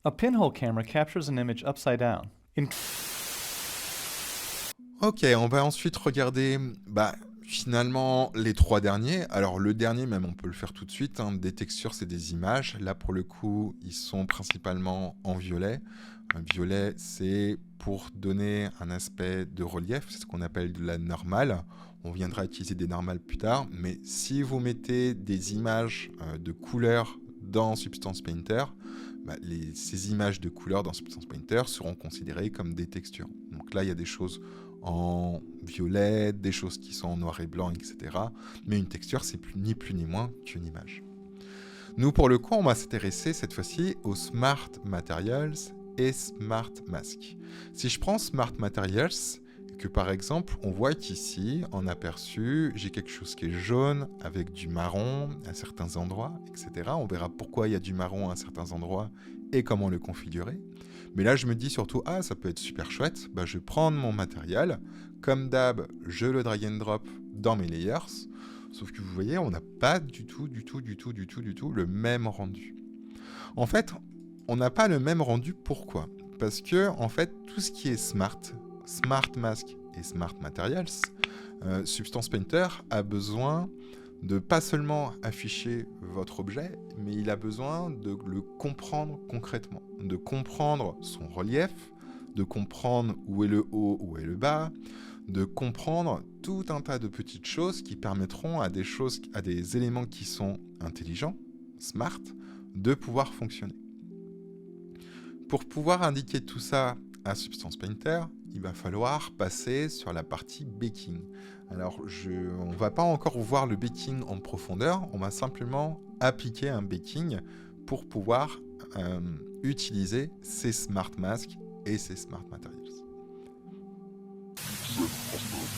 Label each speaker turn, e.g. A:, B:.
A: A pinhole camera captures an image upside down.
B: Ok, on va ensuite regarder finalement les trois derniers. Alors le dernier, même on peut le faire tout de suite, hein. Des textures, c'est des images. Là pour le coup, ils sont principalement en violet. Un violet, c'est pour donner un aspect de relief, c'est ce qu'on appelle de la normale. On viendra utiliser des normales plus tard, mais si vous mettez des images de couleurs dans Substance Painter, ces images de couleurs dans Substance Painter seront considérées comme des textures. Donc là, il y a des choses en violet, des choses qui sont en noir et blanc, etc. Mais une texture, c'est ni plus ni moins qu'une image. Nous, pour le coup, on va s'intéresser cette fois-ci aux Smart Materials et Smart Mask. Si je prends Smart Materials, que par exemple, on voit qu'ici, en aperçu, j'ai quelque chose qui est jaune avec du marron à certains endroits, etc. On verra pourquoi il y a du marron à certains endroits et comment le configurer. Mais là, je me dis surtout, ça peut être super chouette. Je vais prendre mon matériel. Comme d'hab, je le drag and drop dans mes layers. Sauf que vous voyez, on n'a pas du tout le même rendu. En fait, on n'a pas le même rendu. Pourquoi ? Parce que, en fait, tout ce qui est Smart Mask et Smart Materials, Substance Painter a besoin de pas seulement afficher votre objet, mais il a besoin de le comprendre concrètement, de comprendre son relief, de comprendre où est le haut, où est le bas, de comprendre tout un tas de petites choses qui permettront à des éléments qui sont intelligents, smart, de pouvoir fonctionner. Pour pouvoir indiquer tout ça à Substance Painter, il va falloir passer sur la partie baking. Alors, on ne va pas encore voir le baking en profondeur, on va simplement appliquer un baking pour pouvoir utiliser ces Smart Masks et ces Smart Materials.